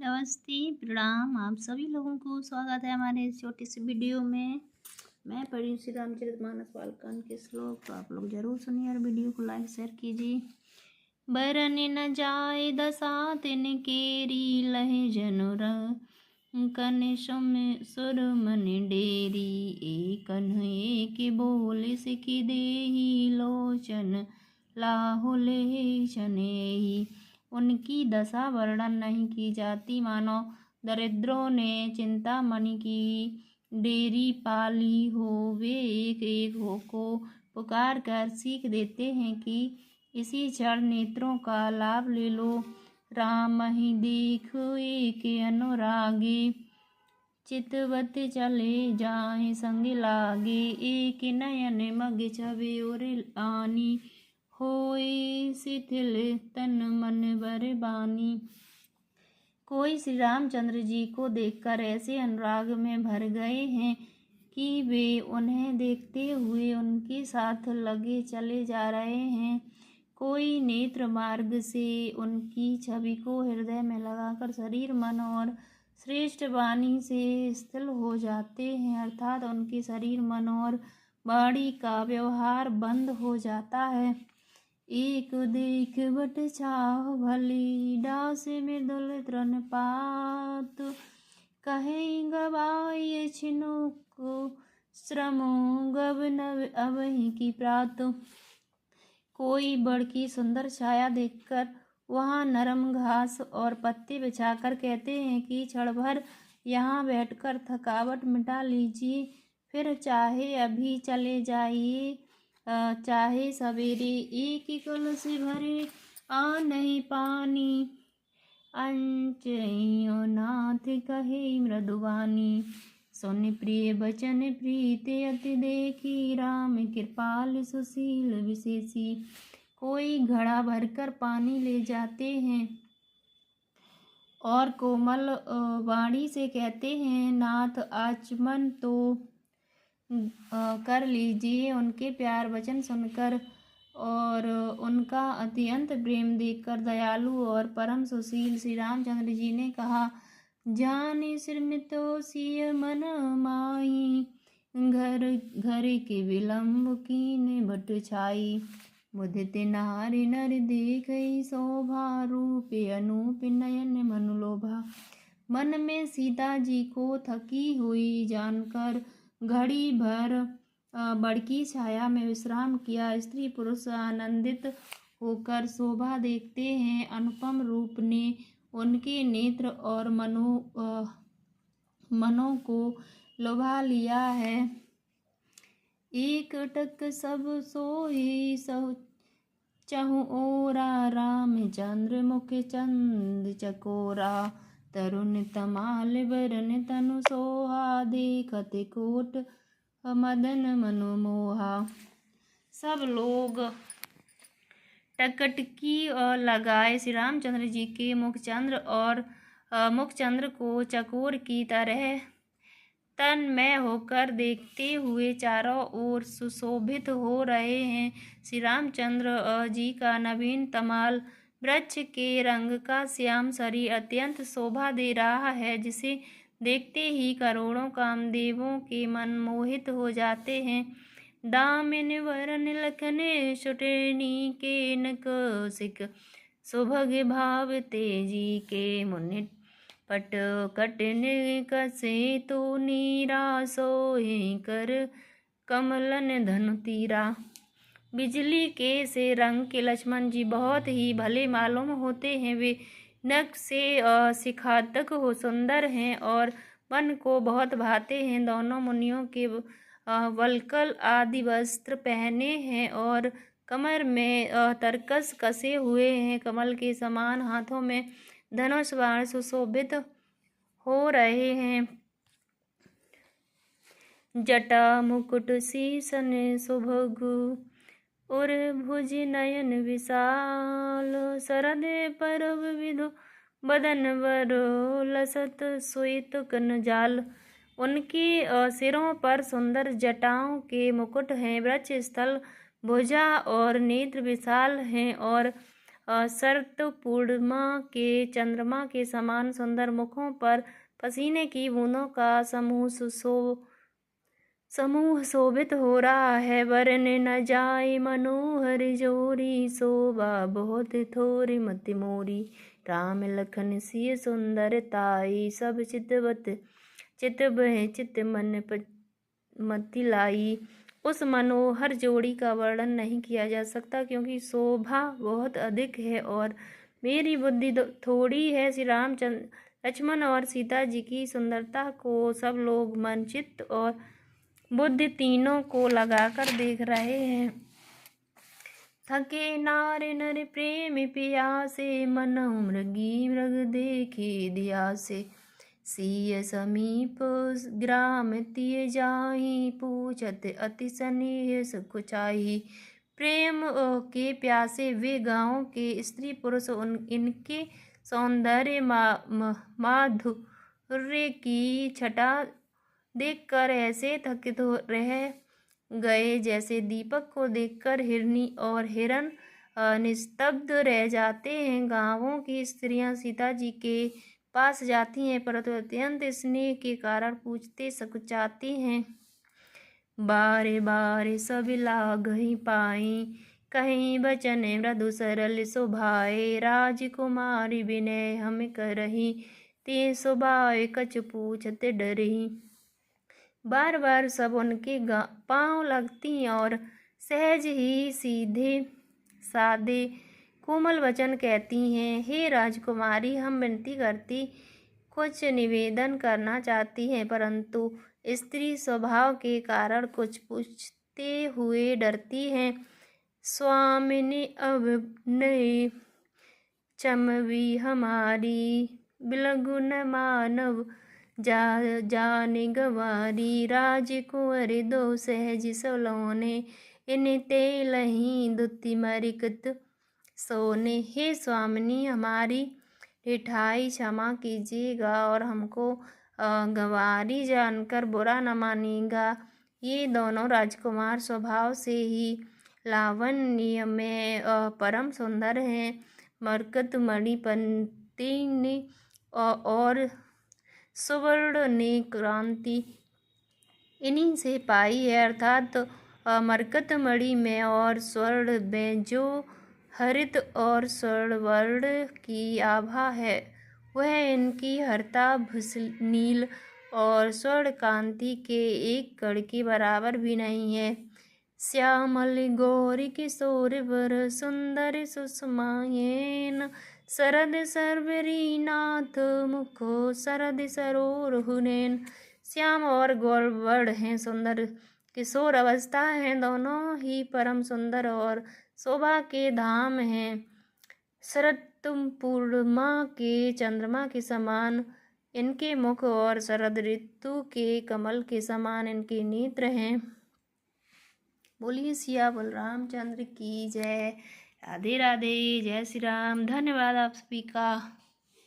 नमस्ते, प्रणाम आप सभी लोगों को स्वागत है हमारे इस छोटी सी वीडियो में। मैं पढ़ी श्री रामचरितमानस बालकांड के श्लोक, तो आप लोग जरूर सुनिए और वीडियो को लाइक शेयर कीजिए। बरन न जाए दशा तिन केरी लहे जनुर कन सुर मन डेरी एक के बोले सिखी देही लोचन लाहुले शनेही। उनकी दशा वर्णन नहीं की जाती, मानो दरिद्रों ने चिंतामणि की डेरी पाली हो। वे एक एक को पुकार कर सीख देते हैं कि इसी क्षण नेत्रों का लाभ ले लो। राम ही देख एक अनुरागे चितवत चले जाए संग लागे। एक नयन मग छवि और आनी होए शिथिल तन मन बरबानी। कोई श्री रामचंद्र जी को देखकर ऐसे अनुराग में भर गए हैं कि वे उन्हें देखते हुए उनके साथ लगे चले जा रहे हैं। कोई नेत्र मार्ग से उनकी छवि को हृदय में लगाकर शरीर मन और श्रेष्ठ वाणी से स्थिर हो जाते हैं, अर्थात उनके शरीर मन और वाणी का व्यवहार बंद हो जाता है। एक देख बट छाह भली डास मृदुल तृण पात कहे गवाए छिनुक श्रमो गब नव अवहि की प्रात। कोई बड़ की सुंदर छाया देखकर वहाँ नरम घास और पत्ते बिछाकर कहते हैं कि क्षण भर यहाँ बैठकर थकावट मिटा लीजिए, फिर चाहे अभी चले जाइए, चाहे सवेरे। एक कलश भरे आ नहीं पानी अंचयो नाथ कहे मृदुवानी। सुन प्रिय बचन प्रीति अति देखी राम कृपाल सुशील विशेषी। कोई घड़ा भरकर पानी ले जाते हैं और कोमल वाणी से कहते हैं, नाथ आचमन तो कर लीजिए। उनके प्यार वचन सुनकर और उनका अत्यंत प्रेम देखकर दयालु और परम सुशील श्री रामचंद्र जी ने कहा, जाने श्रमितो सिय मन माई घर घर के विलम्ब कीने बट छाई। मुदित नारी नर देख शोभा रूपे अनूप नयन मनुलोभा। मन में सीता जी को थकी हुई जानकर घड़ी भर बड़की छाया में विश्राम किया। स्त्री पुरुष आनंदित होकर शोभा देखते हैं। अनुपम रूप ने उनके नेत्र और मनों को लुभा लिया है। एक टक सब सोई सो चहु ओरा रामचंद्र मुख चंद चकोरा। तरुण तमाल बरन तनु सोहा देखत कोट मदन मनोमोहा। सब लोग टकटकी लगाए श्री रामचंद्र जी के मुखचंद्र को चकोर की तरह तन्मय होकर देखते हुए चारों ओर सुशोभित हो रहे हैं। श्री रामचंद्र जी का नवीन तमाल वृक्ष के रंग का श्याम शरीर अत्यंत शोभा दे रहा है, जिसे देखते ही करोड़ों कामदेवों के मन मोहित हो जाते हैं। दामिन वरन लखन सुटनी के नक सिक सुभग भाव तेजी के मुनि पट कटन कसे तो नीरा सोहे कर कमलन धनु तीरा। बिजली के से रंग के लक्ष्मण जी बहुत ही भले मालूम होते हैं। वे नख से शिखातक हो सुंदर हैं और मन को बहुत भाते हैं। दोनों मुनियों के वल्कल आदि वस्त्र पहने हैं और कमर में तरकस कसे हुए हैं। कमल के समान हाथों में धनुष बाण सुशोभित हो रहे हैं। जटा मुकुट शीसन सुभगु और भुज नयन विशाल। शरद परब विधु बदन वरो लसत श्वेत कन जाल। उनके सिरों पर सुंदर जटाओं के मुकुट हैं। वृक्ष स्थल भुजा और नेत्र विशाल हैं और शरत पूर्णिमा के चंद्रमा के समान सुंदर मुखों पर पसीने की बूंदों का समूह शोभित हो रहा है। वरने न जाए मनोहर जोरी, शोभा बहुत थोरी मत मोरी। राम लखन सिय सुंदरताई, सब चितवत चित बह चित मन मति लाई। उस मनोहर जोड़ी का वर्णन नहीं किया जा सकता, क्योंकि शोभा बहुत अधिक है और मेरी बुद्धि थोड़ी है। श्री रामचंद्र, लक्ष्मण और सीता जी की सुंदरता को सब लोग मन, चित्त और बुद्धि तीनों को लगाकर देख रहे हैं। थके नार नर प्रेम पियासे, मनहु मृगी मृग देखे दियासे। सिय समीप ग्राम तिय जाहि, पूछत अति स्नेह सुख चाहि। प्रेम के प्यासे वे गांव के स्त्री पुरुष इनके सौंदर्य माधुर्य की छटा देखकर ऐसे थकित हो रह गए जैसे दीपक को देखकर हिरनी और हिरन निस्तब्ध रह जाते हैं। गांवों की स्त्रियां सीता जी के पास जाती हैं, परंतु अत्यंत स्नेह के कारण पूछते सकुचाती हैं। बारे बारे सब लागहि पाई, कहीं बचन मृदु सरल शोभाए। राजकुमारी विनय हम करही, ते शोभाए कछ पूछत डरही। बार बार सब उनके पांव लगती और सहज ही सीधे सादे कोमल वचन कहती हैं। हे राजकुमारी, हम विनती करती कुछ निवेदन करना चाहती हैं, परंतु स्त्री स्वभाव के कारण कुछ पूछते हुए डरती हैं। स्वामिनी अब नहीं चमवी हमारी, बिलगु न मानव जाने गवारी। राजकुंवर दो सहज सलोने, इन तेलही दुति मरिकत सोने। हे स्वामिनी, हमारी रिठाई क्षमा कीजिएगा और हमको गंवारी जानकर बुरा न मानिएगा। ये दोनों राजकुमार स्वभाव से ही लावण्य में परम सुंदर हैं। मरकत मणि पंक्ति और सुवर्ण ने क्रांति इन्हीं से पाई है, अर्थात मरकत मणि में और स्वर्ण में जो हरित और स्वर्ण वर्ण की आभा है, वह इनकी हरता नील और स्वर्ण कांति के एक कण के बराबर भी नहीं है। श्यामल गौरी किशोर वर, सुंदर सुषमायन। शरद सर्वरी नाथ मुखो, शरद सरोरुह नैन। श्याम और गौरवर्ण हैं, सुंदर किशोर अवस्था हैं, दोनों ही परम सुंदर और शोभा के धाम हैं। शरद पूर्णिमा के चंद्रमा के समान इनके मुख और शरद ऋतु के कमल के समान इनके नेत्र हैं। बोलिए सिया बलरामचंद्र की जय। राधे राधे। जय श्री राम। धन्यवाद आप सभी का।